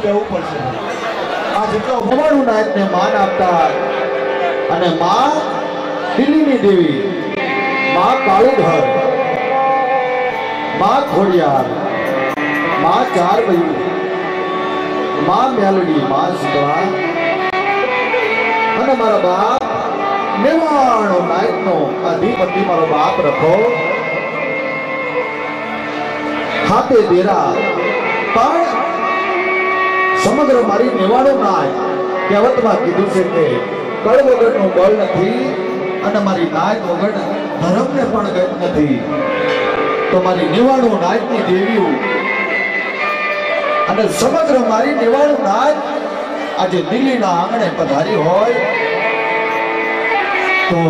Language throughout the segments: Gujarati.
બેવું પડશે આ જેટલો ભગવાનનું નાયકને માન આપતા અને માં દિલ્હીની દેવી માં કાળુધર માં ખોડિયાર માં ચાર બૈયું માં મેલડી માં શીતળા અને મારા બાપ મેવાડો નાયકનો અધિપતિ મારો બાપ રખો ખાતે દેરા પણ સમગ્ર મારી મેવાડો નાય કહેવતમાં કીધું છે કે કળ વગરનું બળ નથી અને મારી નાયક વગર ધર્મને પણ ગત નથી તો મારી મેવાડો નાયકની દેવીઓ અને સમગ્ર મારી મેવાડો નાયક આજે દિલ્હીના આંગણે પધારી હોય તો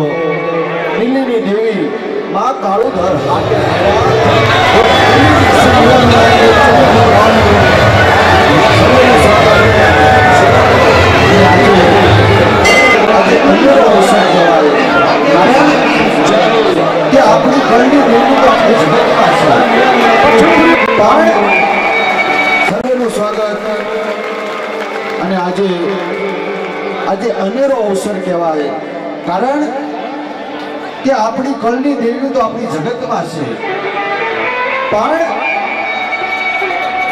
દિલ્હીની દેવી માં કાળુધર હાથે આપણી ઘરની સર્વેનું સ્વાગત અને આજે અનેરો અવસર કહેવાય કારણ કે આપણી કળની દેવી તો આપણી જગતમાં છે પણ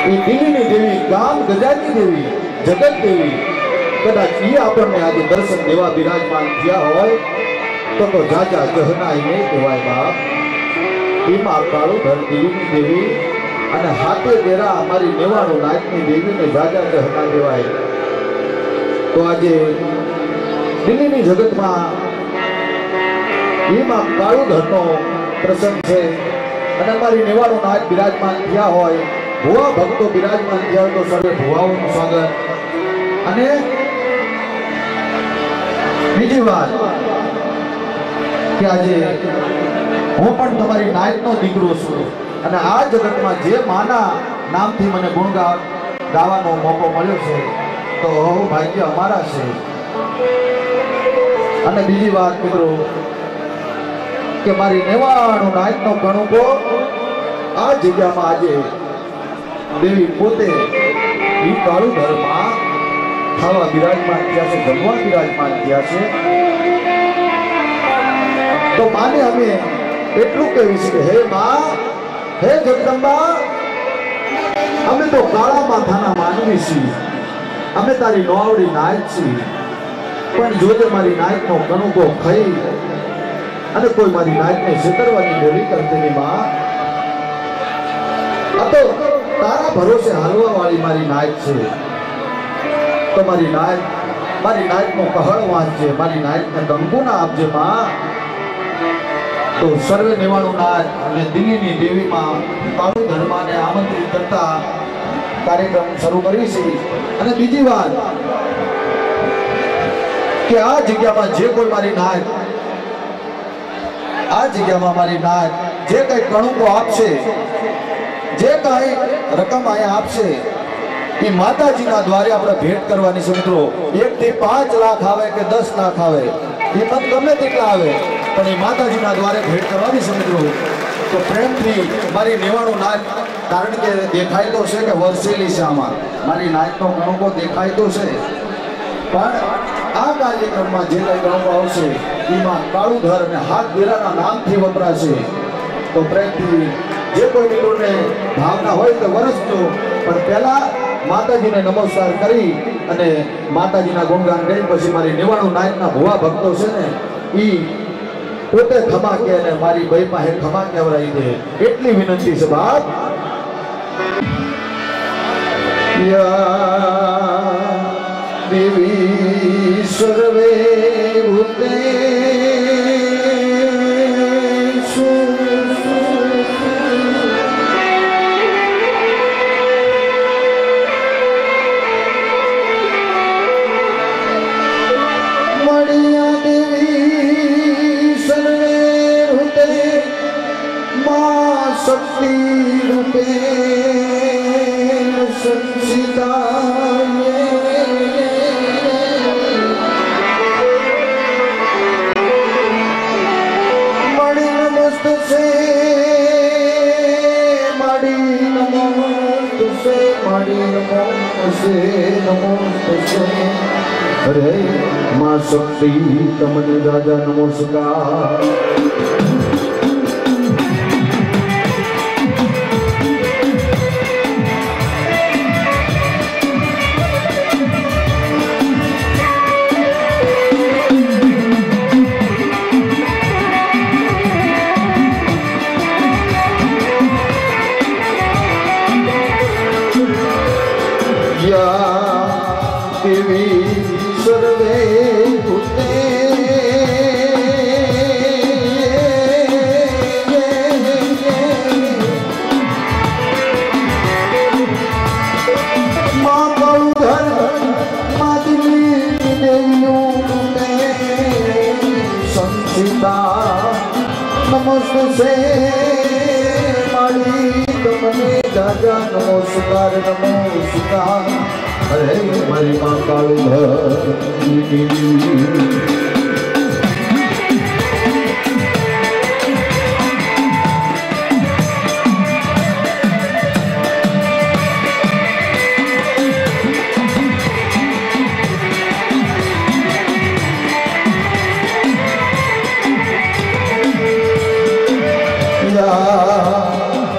એ દિલ્હીની દેવી ગામ ગજાની દેવી જગત દેવી કદાચ એ આપણને આજે દર્શન દેવા બિરાજમાન થયા હોય તો જાજા ગહનાઈ નહીં કહેવાય બાપ એમાં કાળુધર દિલ્હીની દેવી અને હાથે દેરા અમારી મેવાડો નાયકની દેવીને જાજા ગહના કહેવાય તો આજે દિલ્હીની જગતમાં એમાં કાળુધરનો પ્રસંગ છે અને અમારી મેવાડો નાયક બિરાજમાન થયા હોય ભુવા ભક્તો બિરાજમાન થયા હોય તો સર્વે ભુવાઓનું સ્વાગત અને બીજી વાત કે આજે હું પણ તમારી નાયકનો દીકરો છું અને આ જગતમાં જે માના નામથી મને ગુણ ગાવાનો મોકો મળ્યો છે તો ભાગ્ય અમારા છે અને બીજી વાત મિત્રો કે મારી મેવાડો નાયકનો ગણુકો આ જગ્યામાં આજે દેવી પોતે ઈ કાળુધરમાં ખાવા બિરાજમાન થયા છે જમવા બિરાજમાન થયા છે તો માને અમે એટલું કહેવી છે કે હે માં હે જગદંબા અમે તો કાળા માથાના માનવી છીએ અમે તારી નોવડી નાયક છીએ પણ જોજે મારી નાયકનો કણુકો ખાઈ અને કોઈ મારી નાયકને છેતરવાની દેવી કરતી ની માં આ તો તારા ભરોસે હાલવા વાળી મારી નાયક છે તો મારી નાયકનો કહળ વાંચજે મારી નાયકને કંકુ ના આપજે માં તો સર્વે મેવાડો નાયક અને દિલ્હીની દેવીમાં કાળુધરમાને આમંત્રિત કરતા કાર્યક્રમ શરૂ કરી છે અને બીજી વાત કે આ જગ્યામાં જે કોઈ મારી નાયક આ જગ્યામાં મારી નાયક જે કઈ કણુકો આપશે જે કઈ રકમ અહીંયા આપશે એ માતાજીના દ્વારે આપણે ભેટ કરવાની છે મિત્રો 1 થી 5 લાખ આવે કે 10 લાખ આવે એ મત ગમે તેટલા આવે પણ એ માતાજીના દ્વારે ભેટ કરવાની છે મિત્રો તો પ્રેમથી મારી મેવાડો નાયક કારણ કે દેખાય તો છે કે વરસેલી છે આમાં મારી નાયકનો કણુકો દેખાય તો છે પણ આ કાર્યક્રમમાં જે કઈ કણુકો આવશે એમાં કાળુધર અને હાથ દેરાના નામથી વપરાશે તો પ્રેમથી જે કોઈ મિત્રોને ભાવના હોય તો વરસજો પણ પહેલા માતાજીને નમસ્કાર કરી અને માતાજીના ગુણગાન કરી પછી મારી મેવાડો નાયકના ભુવા ભક્તો છે ને ઈ પોતે ખમા કે અને મારી બઈ પાસે ખમા કહેવરાઈ દે એટલી વિનંતી છે બાપ યા દેવી સર્વે ભૂતે शक्ति रूपे संसिताये अरे मां शक्ति तमने राजा नमस्कार। देवी सर्वे भूते माँ गौधर माँ दिल्ली देवियों में संचिता नमस्ते माली तुमने राजा नमस्कार नमस्कार। अरे हमारी माँ कालूधर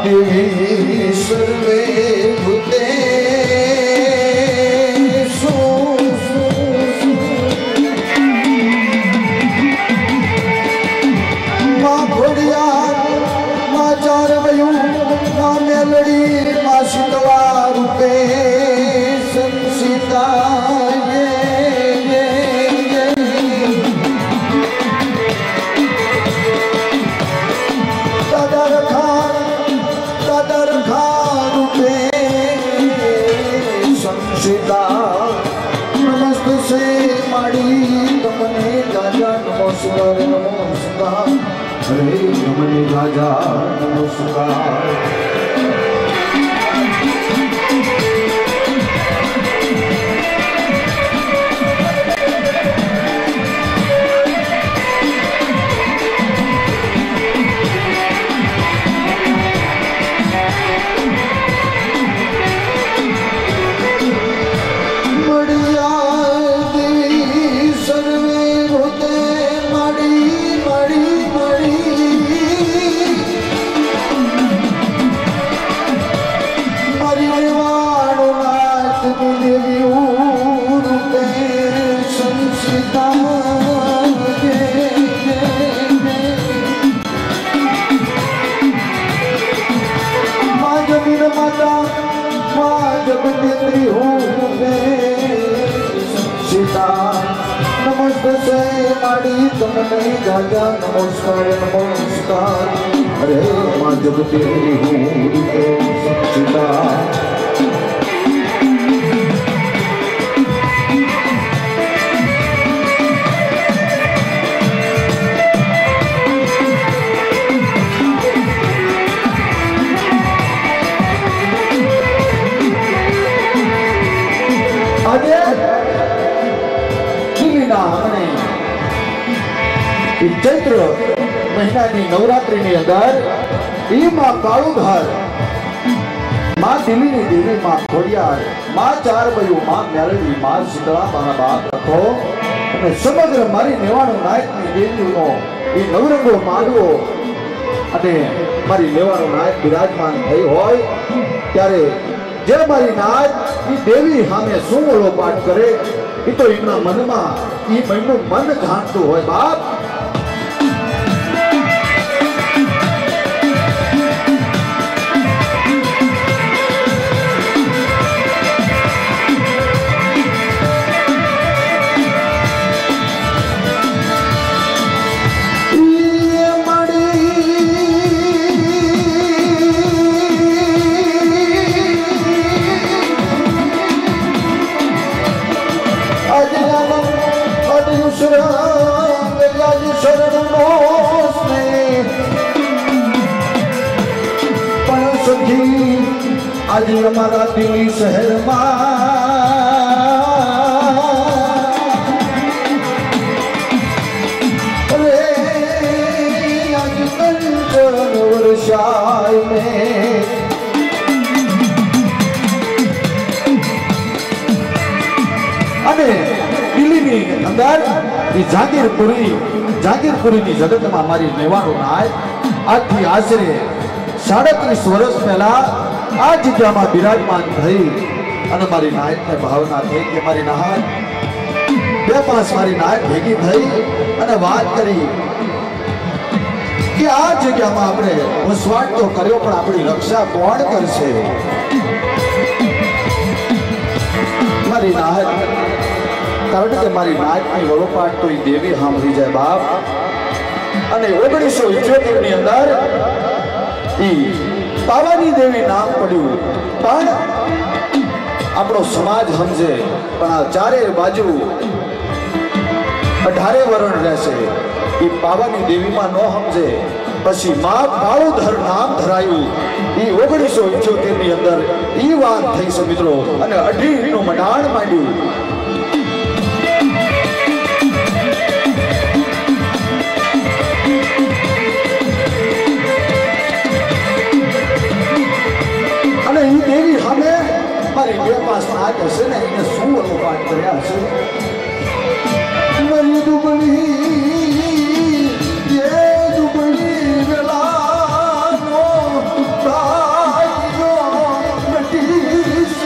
देवी सर्वे भूते नमस्ते से माड़ी तमने राजा नमस्कार नमस्कार। अरे तमने राजा नमस्कार। नमस्ते से माड़ी तुमने राजा नमस्कार नमस्कार। अरे माँ जब तेरी हूँ सीता चैत्र महीना की नवरात्रि ની અંદર ઈ માં કાળુધાર માં દિલ્હીની દેવી માં ખોડિયાર માં ચારબયુ માં મેલડી માં શીતળા મારા બાપ રખો અને સમગ્ર મારી નેવાણું નાયકની દેવીનો ઈ નવરંગો માંડવો અને મારી નેવાણું નાયક બિરાજમાન થઈ હોય ત્યારે જે મારી નાયક ઈ દેવી સામે શું ઓળો પાઠ કરે ઈ તો એમના મનમાં ઈ મનનું મન જાણતું હોય બાપ। आज हमारा दिल्ली शहर में अरे आज कंचन वर्षाय में અને દિલ્હીની અંદર એ જાગીરપુરીની જગતમાં મારી મેવાડો નાય આજથી આશરે 37 વર્ષ પહેલા આ જગ્યામાં બિરાજમાન થઈ અને મારી નાયકને ભાવના થઈ કે મારી નાયક બે પાંચ મારી નાયક ભેગી થઈ અને વાત કરી કે આ જગ્યામાં આપણે વસવાટ તો કર્યો પણ આપણી રક્ષા કોણ કરશે? મારી નાયક, કારણ કે મારી નાયકની વડોપાટ તો એ દેવી સાંભળી જાય બાપ. અને 1978 ની અંદર પાવાની દેવી નામ પડ્યું. પણ આપણો સમાજ સમજે પણ આ ચારે બાજુ 18 વરણ રહેશે એ પાવાની દેવીમાં ન સમજે. પછી મા કાળુધર નામ ધરાયું. એ 1978 ની અંદર એ વાત થઈ છે મિત્રો. અને 18 નું મંડાણ માંડ્યું. અને એ દેવી સામે મારી બે પાંચ નાક હશે ને એને શું અનુપાત કર્યા હશે? મારી દુબળી વેલાનો તાજો નટીશ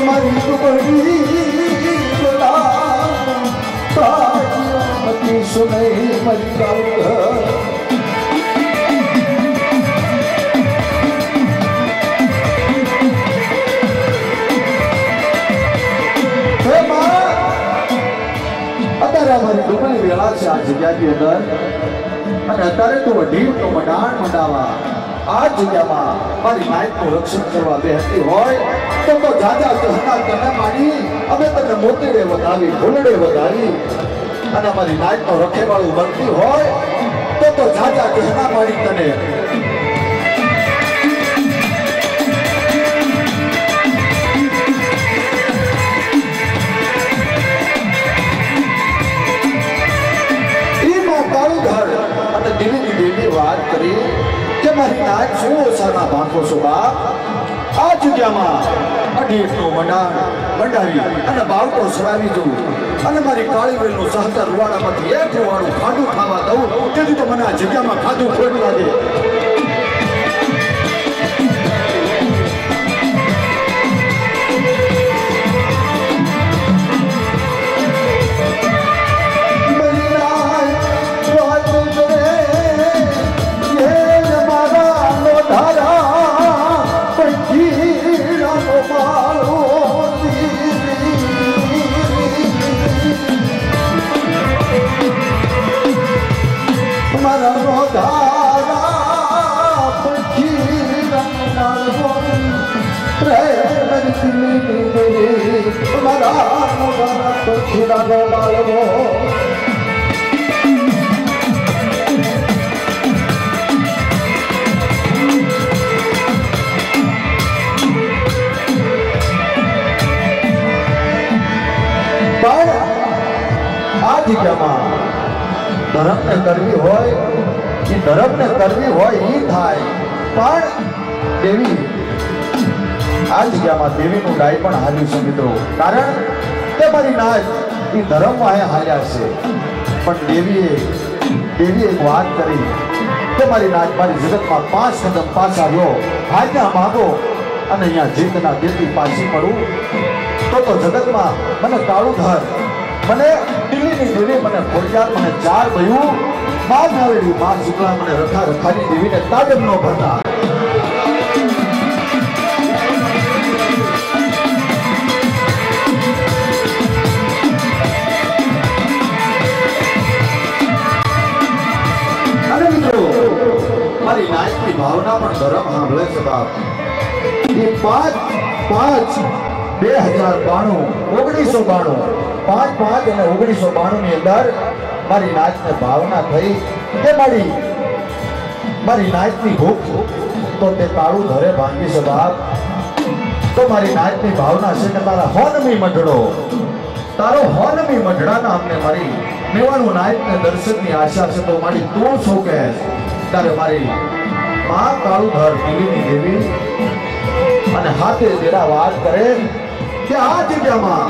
મારી દુબળી વેલાનો તાજો નટીશ મારી કાળુધર. મારી ડુબળી વેળા છે આ જગ્યાની અંદર. અને અત્યારે તો ઢીમનો મંડાણ મંડાવા આ જગ્યામાં મારી નાયકનું રક્ષણ કરવા બેહતી હોય તો જાજા જહના તને માડી અમે તને મોતીડે વધાવી ભૂલડે વધાવી અને મારી નાયકનો રખેવાળું બનતી હોય તો જાજા જહના માડી તને દિલ્હીની દેવી વાત કરી કે મારી નાયક શું ઓછાના ભાંખો છો બાપ? આ જગ્યામાં 18 નું મંડાવી અને બાળકો સરાવી જવું અને મારી કાળીવેલનું સહતર રૂવાડામાંથી એક રૂવાડું ખાધું ખાવા દઉં તેથી તો મને આ જગ્યામાં ખાધું ખોટ લાગે. ધર્મને કરવી હોય એ થાય. પણ દેવી આ જગ્યામાં દેવીનું ડાય પણ હાલ્યું છે મિત્રો. કારણ કે મારી નાચ એ ધર્મમાં હાલ્યા છે. પણ દેવીએ એક વાત કરી કે મારી નાચ મારી જગતમાં 5 કદમ પાછા લો, આજ્ઞા માંગો અને અહીંયા જીતના દેતી પાછી પડું તો જગતમાં મને કાળુધર, મને દિલ્હીની દેવી, મને ખોડિયાર, મને 4 બયું માં નાવેલી માં શુક્લા મને રખાની દેવીને તાજમ નો ભરતા. અને મિત્રો મારી નાયકની ભાવના પણ ધર્મ સાંભળે છે બાપ. એ 5/5/1992 અને 1992 ની અંદર મારી નાચને ભાવના થઈ કે મારી નાચની ભૂખ તો તે કાળું ધરે ભાંગી છે બાપ. તો મારી નાચની ભાવના છે કે તારા હોનમી મઢડાના અમને મારી મેવાડું નાચને દર્શનની આશા છે. તો મારી તું શું કહે? ત્યારે મારી માં કાળુધર દેવીની દેવી અને હાથે દેરા વાત કરે કે આ જગ્યામાં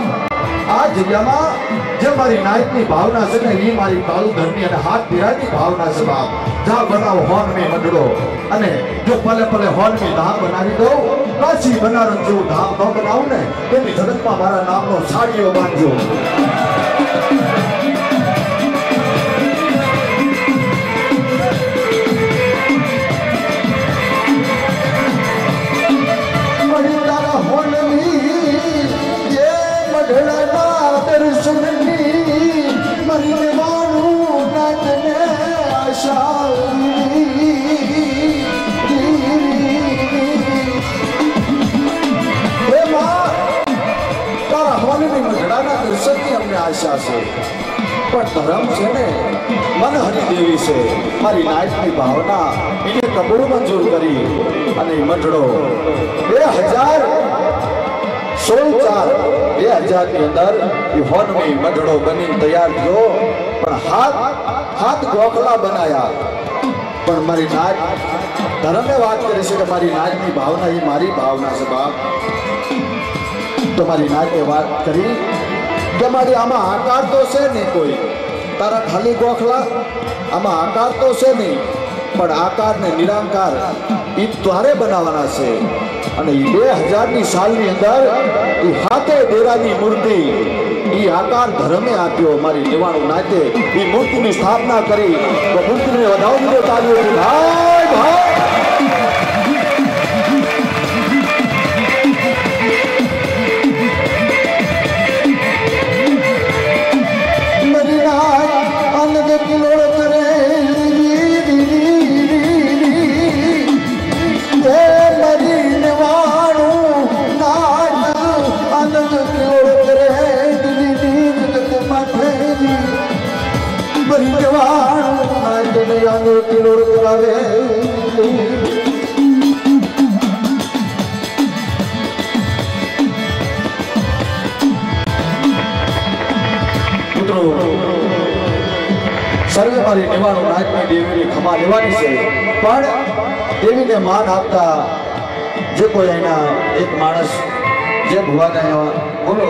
જે મારી નાયકની ભાવના છે ને એ મારી કાળુધરની અને હાથ દેરાની ભાવના છે બાપ. જા બનાવો હોનમી મંડળો અને જો પલે પલે હોનમી ધામ બનાવી દઉં, કાશી બનારસ જેવું ધામ ન બનાવું ને એની જગતમાં મારા નામનો સાડીઓ બાંધજો. આશા છે પણ ધર્મ છે ને મન હરી દેવી છે મારી નાયકની ભાવના એને કબૂલ મંજૂર કરી અને મંડળો 2016-4-2000 ની અંદર એ હોનમી મંડળો બની તૈયાર થયો પણ હાથ ગોખલા બનાયા. પણ મારી નાયક ધર્મે વાત કરી છે કે મારી નાયકની ભાવના એ મારી ભાવના છે બાપ. તો મારી નાયકે વાત કરી કે મારી આમાં આકાર તો છે નહીં, કોઈ તારા ખાલી ગોખલા આમાં આકાર તો છે નહીં, પણ આકાર ને નિરાકાર એ તારે બનાવવાના છે. અને 2000 સાલની અંદર એ હાથે દેરાની મૂર્તિ એ આકાર ધર્મે આપ્યો. મારી નિવાણું નાતે એ મૂર્તિની સ્થાપના કરી તો મૂર્તિને વધાવજો તાળીઓથી. ભાઈ ભાઈ સર્વે મારી નિવાણું નાયકની દેવીની ખમા લેવાની છે. પણ દેવીને માન આપતા જે કોઈ એના એક માણસ જે ભુવાને બોલો